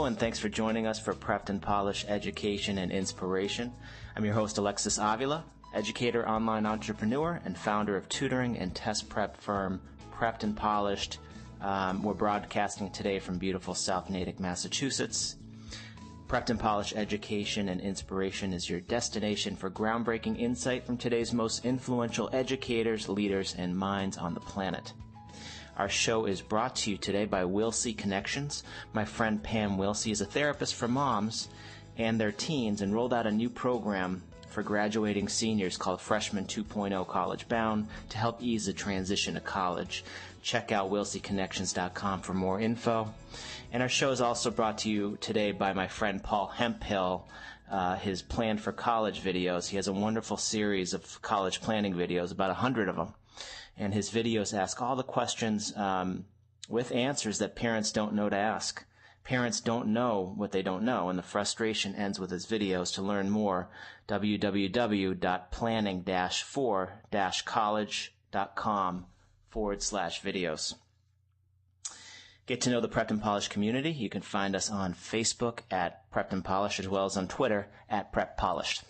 Hello, and thanks for joining us for Prepped and Polished Education and Inspiration. I'm your host, Alexis Avila, educator, online entrepreneur, and founder of tutoring and test prep firm Prepped and Polished. We're broadcasting today from beautiful South Natick, Massachusetts. Prepped and Polished Education and Inspiration is your destination for groundbreaking insight from today's most influential educators, leaders, and minds on the planet. Our show is brought to you today by Wilsey Connections. My friend Pam Wilsey is a therapist for moms and their teens and rolled out a new program for graduating seniors called Freshman 2.0 College Bound to help ease the transition to college. Check out wilseyconnections.com for more info. And our show is also brought to you today by my friend Paul Hemphill, his Plan for College videos. He has a wonderful series of college planning videos, about 100 of them. And his videos ask all the questions with answers that parents don't know to ask. Parents don't know what they don't know, and the frustration ends with his videos. To learn more, www.planning-for-college.com/videos. Get to know the Prepped and Polished community. You can find us on Facebook at Prepped and Polished, as well as on Twitter at Prepped Polished.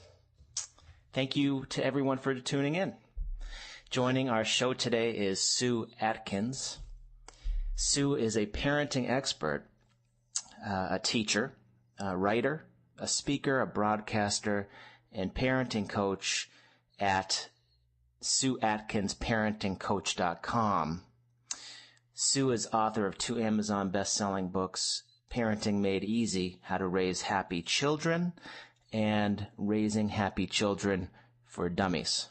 Thank you to everyone for tuning in. Joining our show today is Sue Atkins. Sue is a parenting expert, a teacher, a writer, a speaker, a broadcaster, and parenting coach at SueAtkinsParentingCoach.com. Sue is author of 2 Amazon best-selling books, Parenting Made Easy, How to Raise Happy Children, and Raising Happy Children for Dummies.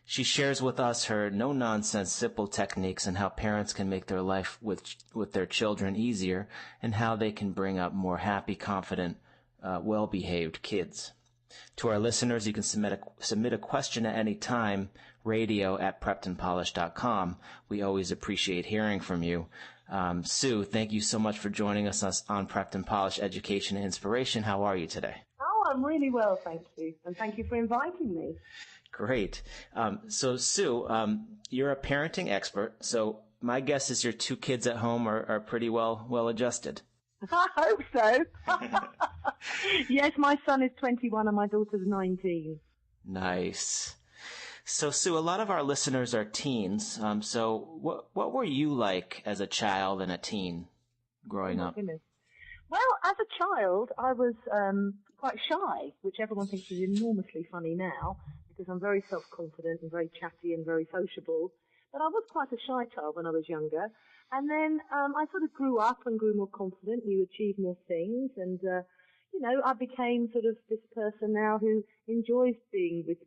She shares with us her no-nonsense, simple techniques and how parents can make their life with their children easier and how they can bring up more happy, confident, well-behaved kids. To our listeners, you can submit a question at any time, radio@preppedandpolished.com. We always appreciate hearing from you. Sue, thank you so much for joining us on Prepped and Polished Education and Inspiration. How are you today? Oh, I'm really well, thank you. And thank you for inviting me. Great. So, Sue, you're a parenting expert. So my guess is your 2 kids at home are pretty well adjusted. I hope so. Yes, my son is 21 and my daughter's 19. Nice. So, Sue, a lot of our listeners are teens. So what were you like as a child and a teen growing up? Goodness. Well, as a child, I was quite shy, which everyone thinks is enormously funny now, because I'm very self-confident and very chatty and very sociable. But I was quite a shy child when I was younger. And then I sort of grew up and grew more confident. You achieve more things. And, I became sort of this person now who enjoys being with,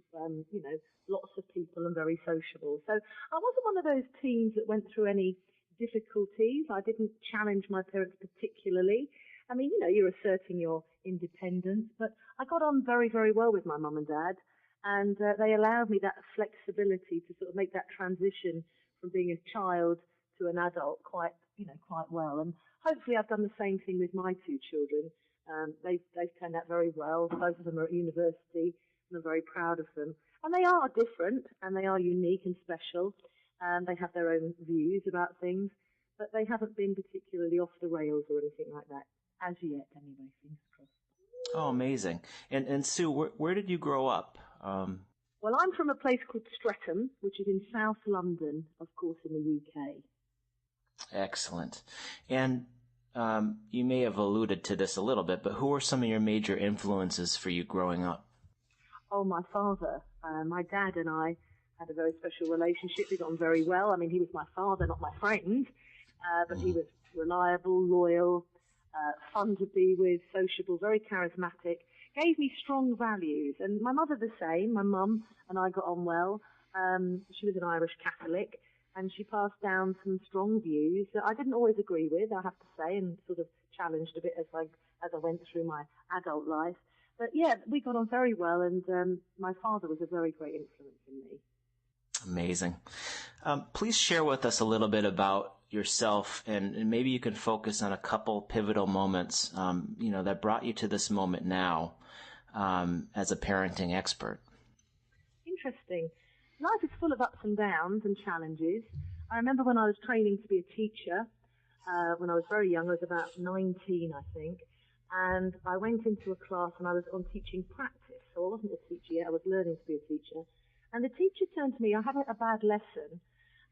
lots of people and very sociable. So I wasn't one of those teens that went through any difficulties. I didn't challenge my parents particularly. I mean, you're asserting your independence. But I got on very, very well with my mum and dad. And they allowed me that flexibility to sort of make that transition from being a child to an adult quite well. And hopefully I've done the same thing with my 2 children. They've turned out very well. Both of them are at university, and I'm very proud of them. And they are different, and they are unique and special. And they have their own views about things, but they haven't been particularly off the rails or anything like that as yet. Anyway, fingers crossed. Oh, amazing. And Sue, where did you grow up? Well, I'm from a place called Streatham, which is in South London, of course, in the UK. Excellent. And you may have alluded to this a little bit, but who were some of your major influences for you growing up? Oh, my father. My dad and I had a very special relationship. We got on very well. I mean, he was my father, not my friend, but he was reliable, loyal, fun to be with, sociable, very charismatic, gave me strong values. And my mother the same. My mum and I got on well. She was an Irish Catholic, and she passed down some strong views that I didn't always agree with, I have to say, and sort of challenged a bit as I went through my adult life. But yeah, we got on very well, and my father was a very great influence in me. Amazing. Please share with us a little bit about yourself, and maybe you can focus on a couple pivotal moments, that brought you to this moment now as a parenting expert. Interesting. Life is full of ups and downs and challenges. I remember when I was training to be a teacher, when I was very young, I was about 19, I think, And I went into a class and I was on teaching practice. So I wasn't a teacher yet, I was learning to be a teacher. And the teacher turned to me, I had a bad lesson.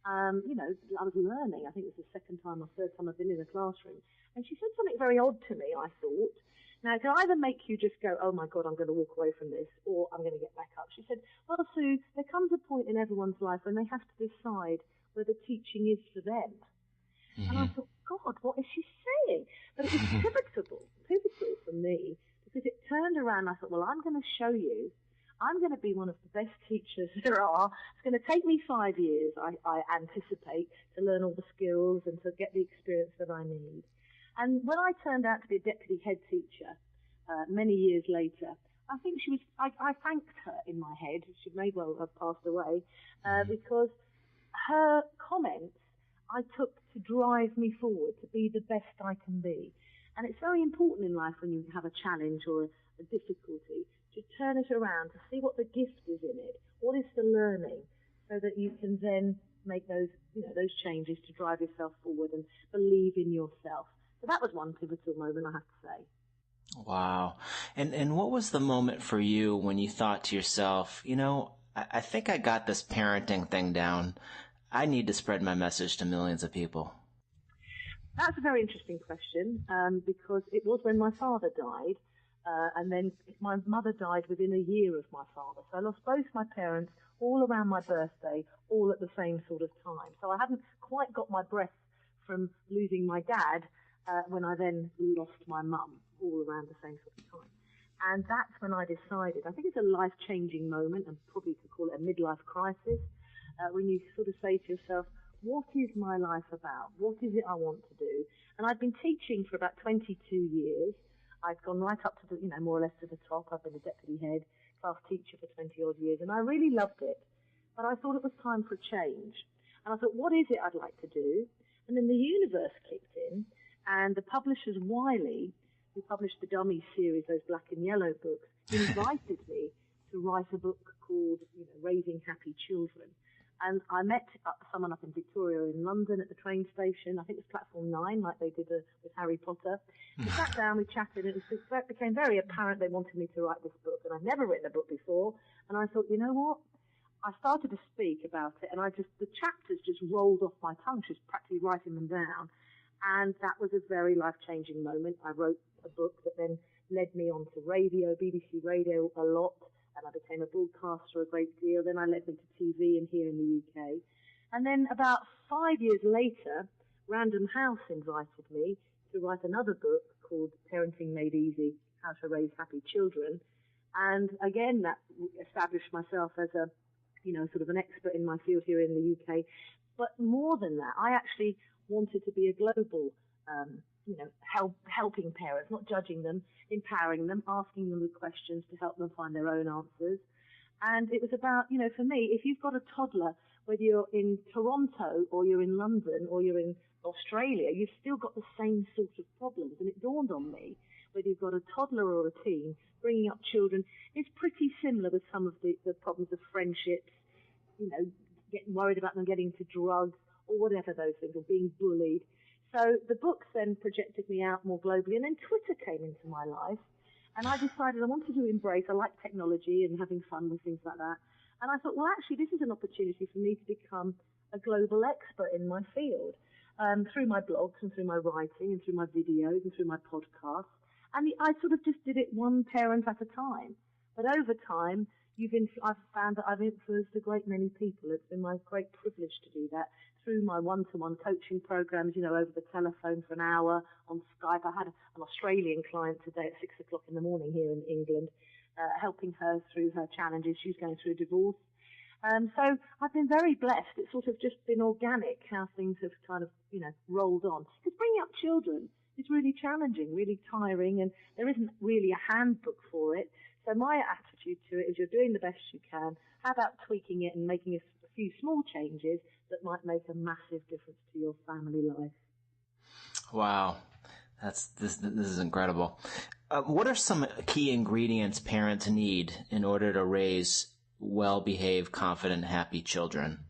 I was learning. I think it was the second time or third time I've been in a classroom. And she said something very odd to me, I thought. Now, it can either make you just go, oh my God, I'm going to walk away from this, or I'm going to get back up. She said, well, Sue, there comes a point in everyone's life when they have to decide whether teaching is for them. Mm-hmm. And I thought, God, what is she saying? But it was pivotal for me, because it turned around and I thought, well, I'm going to show you. I'm going to be one of the best teachers there are. It's going to take me 5 years, I anticipate, to learn all the skills and to get the experience that I need. And when I turned out to be a deputy head teacher many years later, I think I thanked her in my head. She may well have passed away because her comments I took to drive me forward, to be the best I can be. And it's very important in life when you have a challenge or a difficulty to turn it around, to see what the gift is in it, what is the learning, so that you can then make those changes to drive yourself forward and believe in yourself. So that was one pivotal moment, I have to say. Wow. And what was the moment for you when you thought to yourself, I think I got this parenting thing down. I need to spread my message to millions of people? That's a very interesting question, because it was when my father died, and then my mother died within a year of my father. So I lost both my parents all around my birthday, all at the same sort of time. So I hadn't quite got my breath from losing my dad when I then lost my mum, all around the same sort of time. And that's when I decided, I think it's a life-changing moment, and probably could call it a midlife crisis, when you sort of say to yourself, what is my life about? What is it I want to do? And I've been teaching for about 22 years. I've gone right up to the, more or less to the top. I've been a deputy head, class teacher for 20 odd years, and I really loved it. But I thought it was time for a change. And I thought, what is it I'd like to do? And then the universe kicked in, and the publishers Wiley, who published the Dummies series, those black and yellow books, invited me to write a book called Raising Happy Children. And I met someone up in Victoria in London at the train station. I think it was platform 9, like they did with Harry Potter. We sat down, we chatted, and it became very apparent they wanted me to write this book. And I'd never written a book before. And I thought, you know what? I started to speak about it, and the chapters just rolled off my tongue, just practically writing them down. And that was a very life-changing moment. I wrote a book that then led me on to radio, BBC Radio a lot. And I became a broadcaster a great deal. Then I led me to TV and here in the UK. And then about 5 years later, Random House invited me to write another book called Parenting Made Easy, How to Raise Happy Children. And again, that established myself as a, sort of an expert in my field here in the UK. But more than that, I actually wanted to be a global helping parents, not judging them, empowering them, asking them the questions to help them find their own answers. And it was about, for me, if you've got a toddler, whether you're in Toronto or you're in London or you're in Australia, you've still got the same sort of problems. And it dawned on me, whether you've got a toddler or a teen, bringing up children is pretty similar with some of the problems of friendships, getting worried about them getting into drugs or whatever those things, or being bullied. So the books then projected me out more globally, and then Twitter came into my life, and I decided I wanted to embrace, I like technology and having fun with things like that, and I thought, well, actually, this is an opportunity for me to become a global expert in my field, through my blogs and through my writing and through my videos and through my podcasts, and I sort of just did it one parent at a time. But over time, I've found that I've influenced a great many people. It's been my great privilege to do that through my one-to-one coaching programs, over the telephone for an hour, on Skype. I had an Australian client today at 6 o'clock in the morning here in England, helping her through her challenges. She's going through a divorce. So I've been very blessed. It's sort of just been organic how things have kind of, rolled on. Because bringing up children is really challenging, really tiring, and there isn't really a handbook for it. So my attitude to it is you're doing the best you can. How about tweaking it and making a few small changes that might make a massive difference to your family life? Wow. This is incredible. What are some key ingredients parents need in order to raise well-behaved, confident, happy children?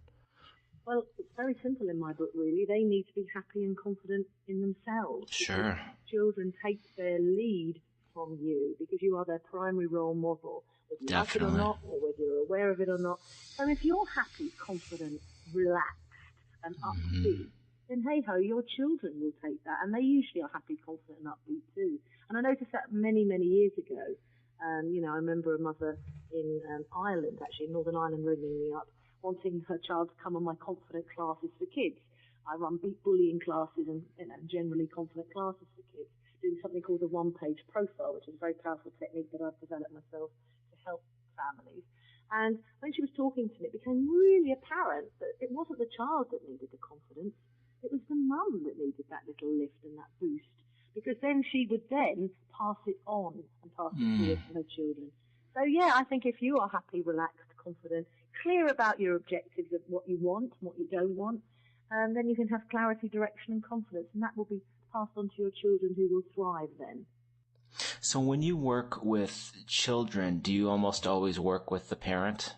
Well, it's very simple in my book, really. They need to be happy and confident in themselves. Sure. Children take their lead from you because you are their primary role model, whether you like it or not, or whether you're aware of it or not. So if you're happy, confident, relaxed, and upbeat, then hey-ho, your children will take that. And they usually are happy, confident, and upbeat too. And I noticed that many, many years ago. I remember a mother in Ireland, actually, in Northern Ireland, ringing me up, wanting her child to come on my confident classes for kids. I run bullying classes and generally confident classes for kids, doing something called the one-page profile, which is a very powerful technique that I've developed myself to help families. And when she was talking to me, it became really apparent that it wasn't the child that needed the confidence, it was the mum that needed that little lift and that boost, because then she would then pass it on and pass it forward to her children. So yeah, I think if you are happy, relaxed, confident, clear about your objectives of what you want and what you don't want, then you can have clarity, direction and confidence, and that will be passed on to your children, who will thrive then. So when you work with children, do you almost always work with the parent?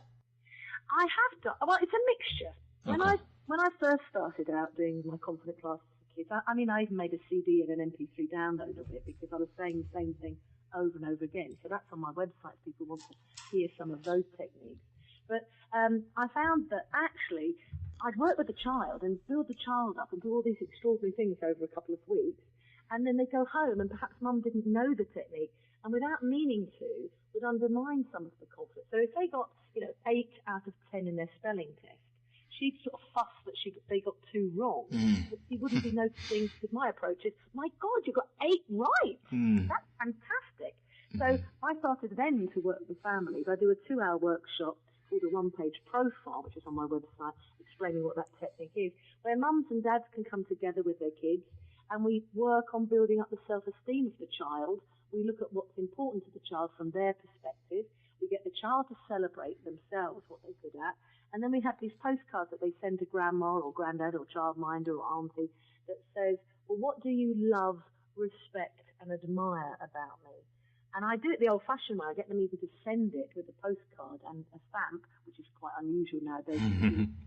I have done. Well, it's a mixture. Okay. When I first started out doing my confident classes for kids, I even made a CD and an MP3 download of it because I was saying the same thing over and over again. So that's on my website if people want to hear some of those techniques. But I found that actually I'd work with the child and build the child up and do all these extraordinary things over a couple of weeks. And then they go home and perhaps mum didn't know the technique and without meaning to would undermine some of the confidence. So if they got 8 out of 10 in their spelling test, she'd sort of fuss that they got 2 wrong. But she wouldn't be noticing, because my approach is, my God, you got 8 right. That's fantastic. So I started then to work with families. I do a 2-hour workshop called a one-page profile, which is on my website, explaining what that technique is, where mums and dads can come together with their kids and we work on building up the self-esteem of the child. We look at what's important to the child from their perspective. We get the child to celebrate themselves, what they're good at. And then we have these postcards that they send to grandma or granddad or childminder or auntie that says, well, what do you love, respect and admire about me? And I do it the old-fashioned way. I get them even to send it with a postcard and a stamp, which is quite unusual nowadays,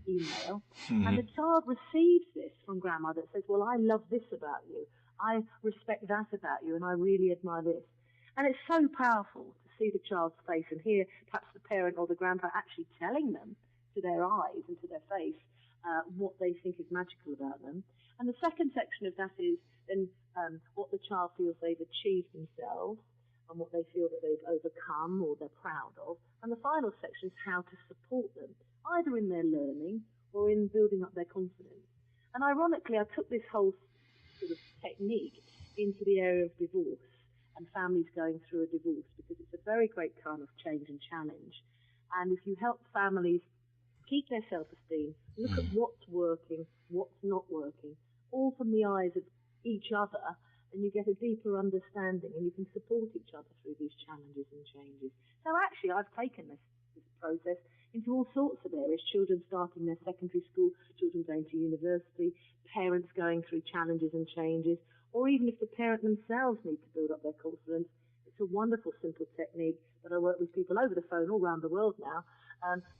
email. And the child receives this from grandma that says, well, I love this about you. I respect that about you, and I really admire this. And it's so powerful to see the child's face and hear perhaps the parent or the grandpa actually telling them to their eyes and to their face what they think is magical about them. And the second section of that is then what the child feels they've achieved themselves and what they feel that they've overcome or they're proud of. And the final section is how to support them, either in their learning or in building up their confidence. And ironically, I took this whole sort of technique into the area of divorce and families going through a divorce, because it's a very great kind of change and challenge. And if you help families keep their self-esteem, look at what's working, what's not working, all from the eyes of each other, and you get a deeper understanding and you can support each other through these challenges and changes. So actually, I've taken this process into all sorts of areas: children starting their secondary school, children going to university, parents going through challenges and changes, or even if the parent themselves need to build up their confidence. It's a wonderful, simple technique that I work with people over the phone all around the world now,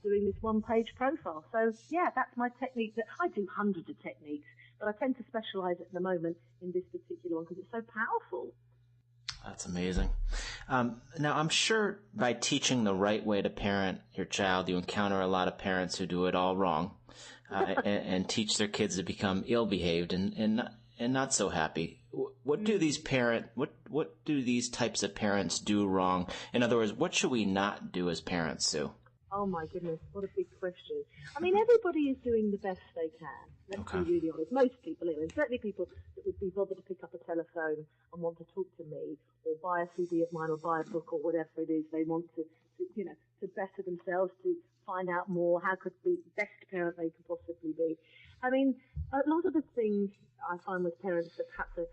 doing this one-page profile. So, yeah, that's my technique. That I do hundreds of techniques, but I tend to specialize at the moment in this particular one because it's so powerful. That's amazing. Now, I'm sure by teaching the right way to parent your child, you encounter a lot of parents who do it all wrong and teach their kids to become ill-behaved and not so happy. What do these types of parents do wrong? In other words, what should we not do as parents, Sue? Oh my goodness, what a big question. I mean, everybody is doing the best they can. Let's be really honest. Most people, and certainly people that would be bothered to pick up a telephone and want to talk to me, or buy a CD of mine, or buy a book, or whatever it is they want to better themselves, to find out more, how could be the best parent they could possibly be. I mean, a lot of the things I find with parents that perhaps are,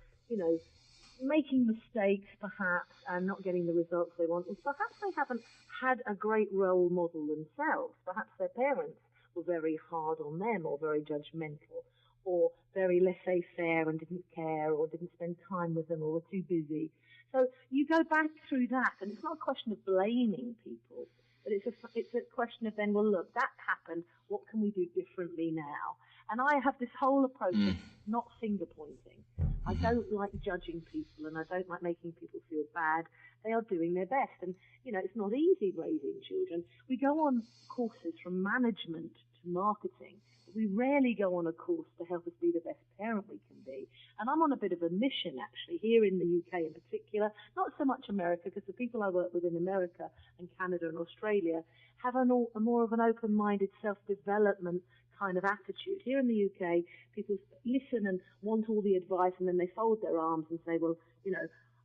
making mistakes perhaps and not getting the results they want, is perhaps they haven't had a great role model themselves. Perhaps their parents were very hard on them, or very judgmental, or very laissez-faire and didn't care, or didn't spend time with them, or were too busy. So you go back through that, and it's not a question of blaming people, But it's a question of then, well, look, that happened. What can we do differently now? And I have this whole approach of not finger pointing. I don't like judging people, and I don't like making people feel bad. They are doing their best. And, it's not easy raising children. We go on courses from management to marketing. We rarely go on a course to help us be the best parent we can be. And I'm on a bit of a mission, actually, here in the UK in particular, not so much America, because the people I work with in America and Canada and Australia have a more of an open-minded self-development kind of attitude. Here in the UK, people listen and want all the advice, and then they fold their arms and say, well,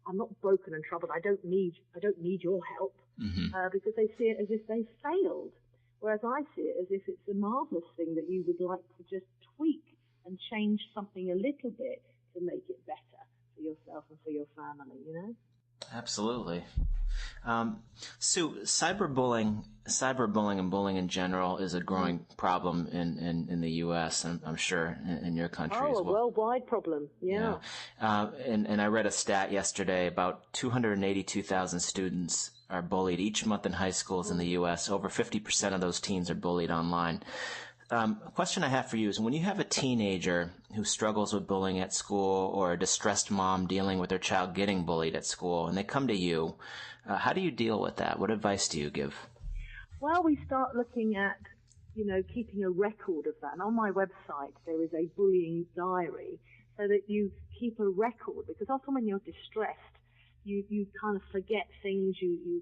I'm not broken and troubled. I don't need your help, because they see it as if they failed. Whereas I see it as if it's a marvelous thing that you would like to just tweak and change something a little bit to make it better for yourself and for your family, Absolutely. Sue, cyberbullying and bullying in general is a growing problem in the U.S. and I'm sure in your country as well. Oh, a worldwide problem, yeah. And I read a stat yesterday about 282,000 students are bullied each month in high schools in the U.S. Over 50% of those teens are bullied online. A question I have for you is, when you have a teenager who struggles with bullying at school, or a distressed mom dealing with their child getting bullied at school, and they come to you, how do you deal with that? What advice do you give? Well, we start looking at, keeping a record of that. And on my website, there is a bullying diary, so that you keep a record, because often when you're distressed, you kind of forget things, you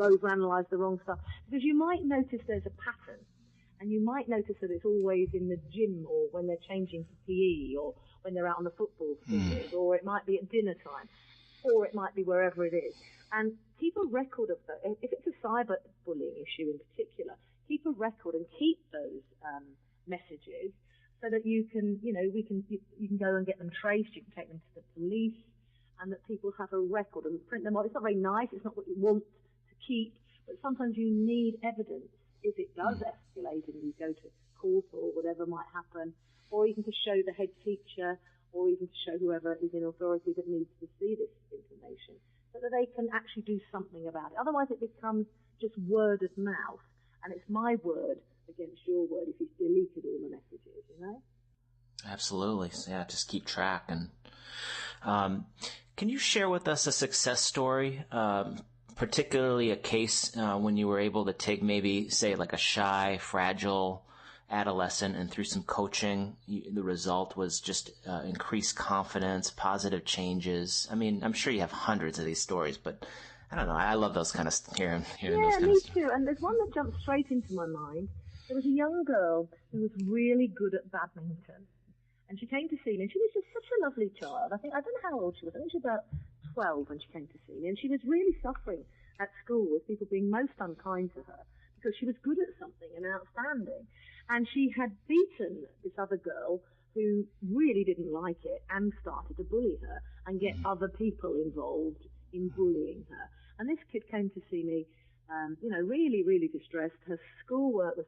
overanalyze the wrong stuff, because you might notice there's a pattern, and you might notice that it's always in the gym, or when they're changing for PE, or when they're out on the football field, or it might be at dinner time, or it might be wherever it is. And keep a record of that. If it's a cyberbullying issue in particular, keep a record and keep those messages, so that you can, you can go and get them traced, you can take them to the police, and that people have a record and print them off. It's not very nice, it's not what you want to keep, but sometimes you need evidence if it does escalate and you go to court or whatever might happen, or even to show the head teacher, or even to show whoever is in authority that needs to see this information, so that they can actually do something about it. Otherwise it becomes just word of mouth, and it's my word against your word if you've deleted all the messages, Absolutely. Yeah, just keep track. And can you share with us a success story, particularly a case when you were able to take maybe, say, like a shy, fragile adolescent, and through some coaching, the result was just increased confidence, positive changes? I mean, I'm sure you have hundreds of these stories, but I don't know. I love those kind of hearing those kind of me too. And there's one that jumped straight into my mind. There was a young girl who was really good at badminton. And she came to see me, and she was just such a lovely child. I don't know how old she was. I think she was about 12 when she came to see me. And she was really suffering at school with people being most unkind to her, because she was good at something and outstanding. And she had beaten this other girl who really didn't like it and started to bully her and get other people involved in bullying her. And this kid came to see me, really, really distressed. Her schoolwork was,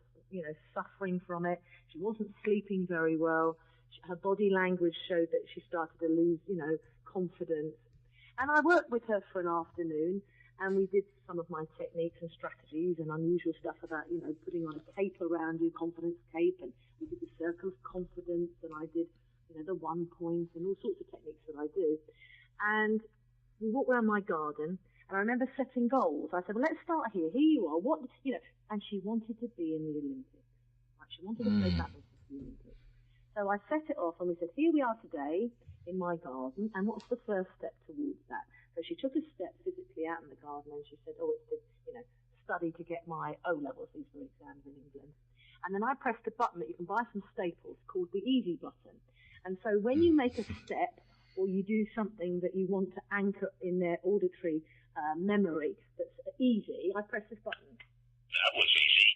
suffering from it. She wasn't sleeping very well. Her body language showed that she started to lose, confidence. And I worked with her for an afternoon, and we did some of my techniques and strategies and unusual stuff about, putting on a cape around you, confidence cape, and we did the circle of confidence, and I did, the 1 point, and all sorts of techniques that I do. And we walked around my garden, and I remember setting goals. I said, well, let's start here. Here you are. And she wanted to be in the Olympics. Like, she wanted to play badminton for the Olympics. So I set it off, and we said, here we are today in my garden, and what's the first step towards that? So she took a step physically out in the garden, and she said, it's to, study to get my O-levels, these were exams in England. And then I pressed a button that you can buy from Staples called the easy button. And so when you make a step, or you do something that you want to anchor in their auditory memory that's easy, I press this button. That was easy.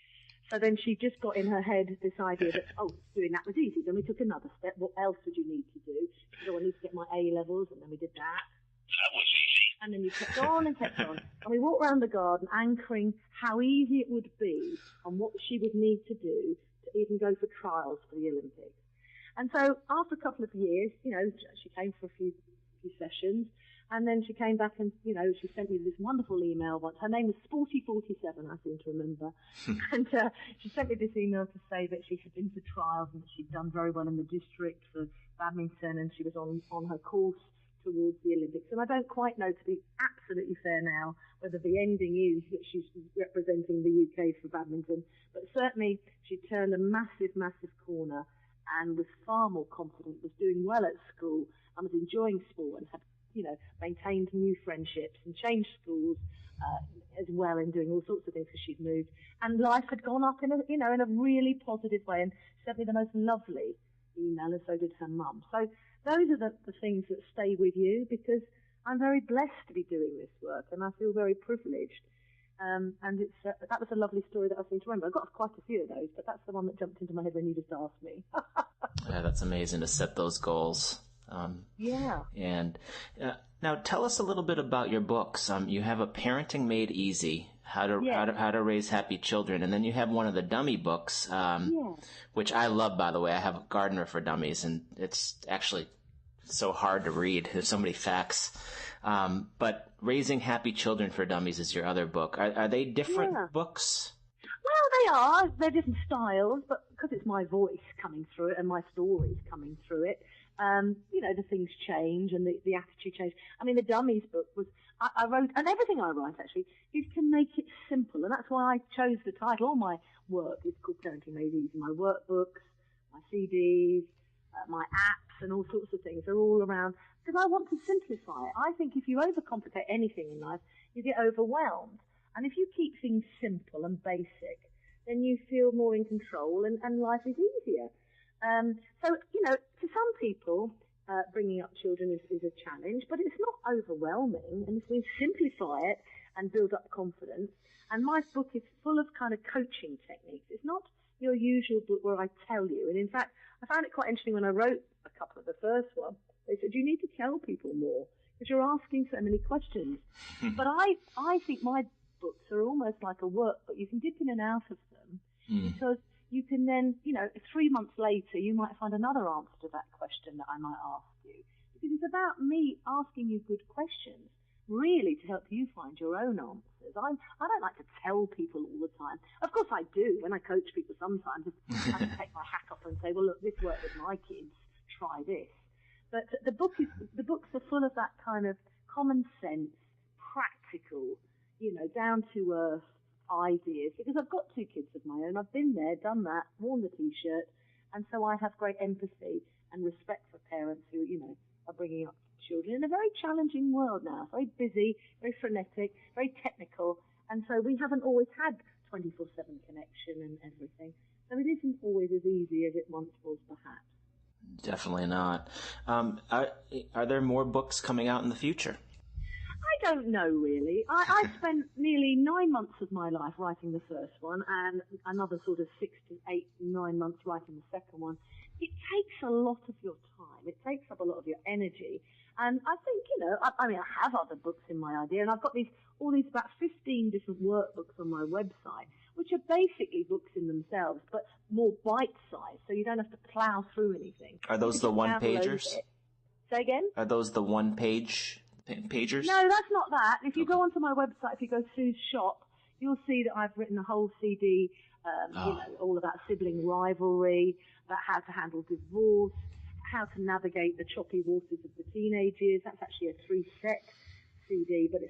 So then she just got in her head this idea that, doing that was easy. Then we took another step. What else would you need to do? She said, I need to get my A levels, and then we did that. That was easy. And then you kept on and kept on. And we walked around the garden anchoring how easy it would be and what she would need to do to even go for trials for the Olympics. And so after a couple of years, she came for a few sessions, And then she came back and, she sent me this wonderful email once. Her name was Sporty47, I seem to remember. And she sent me this email to say that she had been to trials and that she'd done very well in the district for badminton, and she was on her course towards the Olympics. And I don't quite know, to be absolutely fair now, whether the ending is that she's representing the UK for badminton. But certainly she turned a massive, massive corner and was far more confident, was doing well at school, and was enjoying sport, and had maintained new friendships and changed schools as well, and doing all sorts of things because she'd moved. And life had gone up in a really positive way, and sent me the most lovely email, and so did her mum. So those are the things that stay with you, because I'm very blessed to be doing this work, and I feel very privileged. And that was a lovely story that I seem to remember. I've got quite a few of those, but that's the one that jumped into my head when you just asked me. Yeah, that's amazing to set those goals. Yeah. And now tell us a little bit about your books. You have a Parenting Made Easy, how to raise happy children, and then you have one of the dummy books, which I love, by the way. I have a Gardener for Dummies, and it's actually so hard to read. There's so many facts. But Raising Happy Children for Dummies is your other book. Are they different books? Well, they are. They're different styles, but because it's my voice coming through it and my stories coming through it, the things change and the attitude change. I mean, the Dummies book was, I wrote, and everything I write actually, is to make it simple. And that's why I chose the title. All my work is called Parenting Made Easy. My workbooks, my CDs, my apps, and all sorts of things are all around, because I want to simplify it. I think if you overcomplicate anything in life, you get overwhelmed. And if you keep things simple and basic, then you feel more in control, and life is easier. So, to some people, bringing up children is a challenge, but it's not overwhelming. And if we simplify it and build up confidence, and my book is full of kind of coaching techniques. It's not your usual book where I tell you. And in fact, I found it quite interesting when I wrote a couple of the first one. They said, you need to tell people more because you're asking so many questions. But I think my books are almost like a workbook. You can dip in and out of them because you can then, 3 months later, you might find another answer to that question that I might ask you. Because it's about me asking you good questions, really, to help you find your own answers. I don't like to tell people all the time. Of course I do. When I coach people sometimes, I can take my hat off and say, well, look, this worked with my kids. Try this. But the books are full of that kind of common sense, practical, down to earth ideas, because I've got 2 kids of my own. I've been there, done that, worn the T-shirt, and so I have great empathy and respect for parents who, are bringing up children in a very challenging world now. Very busy, very frenetic, very technical, and so we haven't always had 24/7 connection and everything. So it isn't always as easy as it once was, perhaps. Definitely not. Are there more books coming out in the future? I don't know, really. I spent nearly 9 months of my life writing the first one, and another sort of 6 to 8, 9 months writing the second one. It takes a lot of your time. It takes up a lot of your energy. And I think, I have other books in my idea, and I've got all these about 15 different workbooks on my website, which are basically books in themselves, but more bite-sized, so you don't have to plow through anything. Are those the one-pagers? Say again? Are those the one-pagers? No, that's not that. If you go onto my website, if you go Sue's shop, you'll see that I've written a whole CD, all about sibling rivalry, about how to handle divorce, how to navigate the choppy waters of the teenage years. That's actually a 3-set CD, but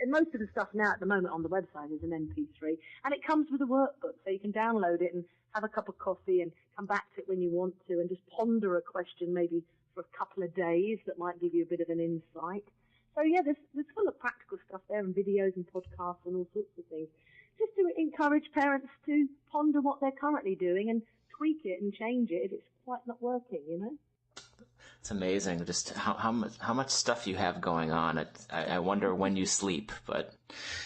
most of the stuff now at the moment on the website is an MP3, and it comes with a workbook, so you can download it and have a cup of coffee and come back to it when you want to, and just ponder a question maybe for a couple of days that might give you a bit of an insight. So yeah, there's full of practical stuff there, and videos and podcasts and all sorts of things, just to encourage parents to ponder what they're currently doing and tweak it and change it if it's quite not working, It's amazing just how much stuff you have going on. I wonder when you sleep, but...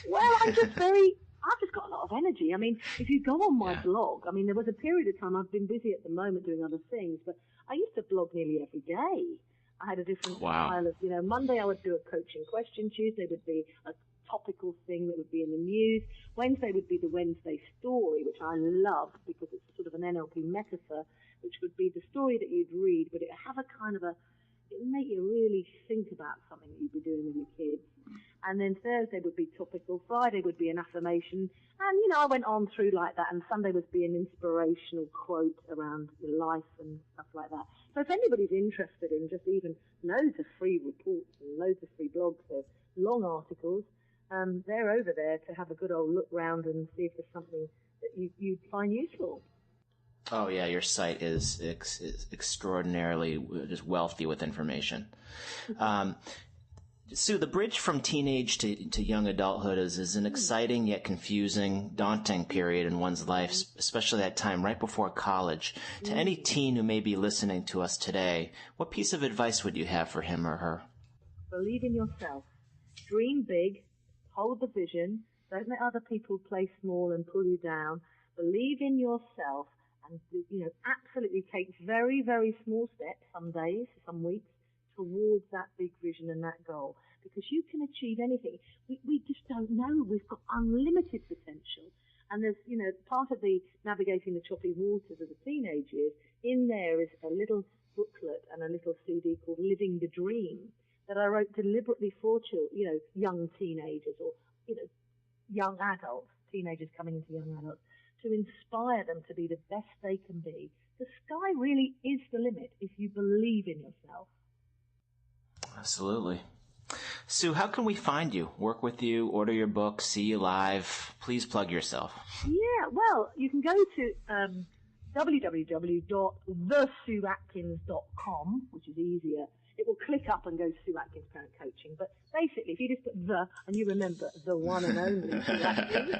Well, I've just got a lot of energy. I mean, if you go on my blog, there was a period of time, I've been busy at the moment doing other things, but I used to blog nearly every day. I had a different style of, Monday I would do a coaching question, Tuesday would be a topical thing that would be in the news, Wednesday would be the Wednesday story, which I love because it's sort of an NLP metaphor, which would be the story that you'd read, but it have a kind of a it would make you really think about something that you'd be doing with your kids. And then Thursday would be topical, Friday would be an affirmation, and, I went on through like that, and Sunday would be an inspirational quote around your life and stuff like that. So if anybody's interested in just even loads of free reports and loads of free blogs, there's long articles, they're over there to have a good old look round and see if there's something that you'd find useful. Oh, yeah, your site is extraordinarily just wealthy with information. Sue, the bridge from teenage to young adulthood is an exciting yet confusing, daunting period in one's life, especially that time right before college. To any teen who may be listening to us today, what piece of advice would you have for him or her? Believe in yourself. Dream big. Hold the vision. Don't let other people play small and pull you down. Believe in yourself and, absolutely take very, very small steps, some days, some weeks, towards that big vision and that goal, because you can achieve anything. We just don't know. We've got unlimited potential. And there's, part of the navigating the choppy waters of the teenage years, in there is a little booklet and a little CD called Living the Dream that I wrote deliberately for children, young teenagers or, young adults, teenagers coming into young adults, to inspire them to be the best they can be. The sky really is the limit if you believe in yourself. Absolutely. Sue, how can we find you, work with you, order your book, see you live? Please plug yourself. Yeah, well, you can go to www.thesueatkins.com, which is easier. It will click up and go Sue Atkins Parent Coaching. But basically, if you just put the, and you remember the one and only Sue Atkins,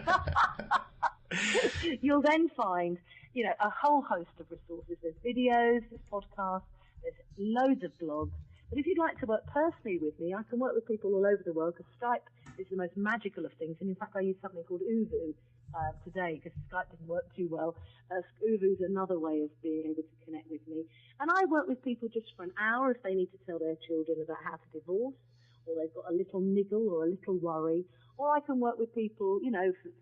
you'll then find, a whole host of resources. There's videos, there's podcasts, there's loads of blogs. But if you'd like to work personally with me, I can work with people all over the world, because Skype is the most magical of things. And in fact, I use something called Uvu today, because Skype didn't work too well. Uvu is another way of being able to connect with me. And I work with people just for an hour if they need to tell their children about how to divorce, or they've got a little niggle or a little worry. Or I can work with people,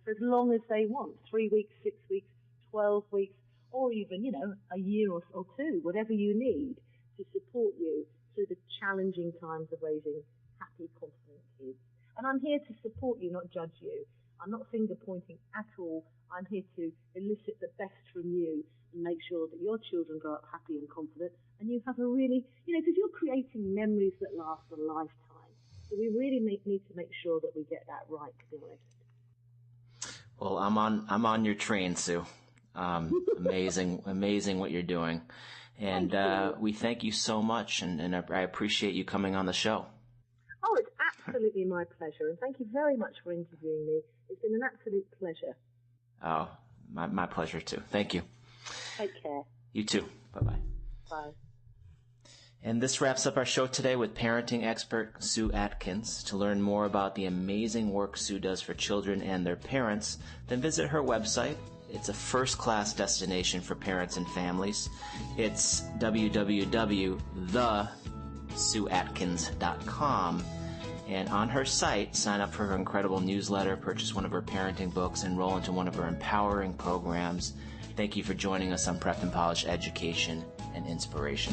for as long as they want, 3 weeks, 6 weeks, 12 weeks, or even, a year or two, whatever you need to support you through the challenging times of raising happy, confident kids. And I'm here to support you, not judge you. I'm not finger pointing at all. I'm here to elicit the best from you and make sure that your children grow up happy and confident, and you have a really, because you're creating memories that last a lifetime. So we really need to make sure that we get that right, to be honest. Well, I'm on your train, Sue. Amazing what you're doing. And we thank you so much, and I appreciate you coming on the show. Oh, it's absolutely my pleasure, and thank you very much for interviewing me. It's been an absolute pleasure. Oh, my pleasure too. Thank you. Take care. You too. Bye-bye. Bye. And this wraps up our show today with parenting expert Sue Atkins. To learn more about the amazing work Sue does for children and their parents, then visit her website. It's a first-class destination for parents and families. It's www.thesueatkins.com. And on her site, sign up for her incredible newsletter, purchase one of her parenting books, enroll into one of her empowering programs. Thank you for joining us on Prepped and Polished Education and Inspiration.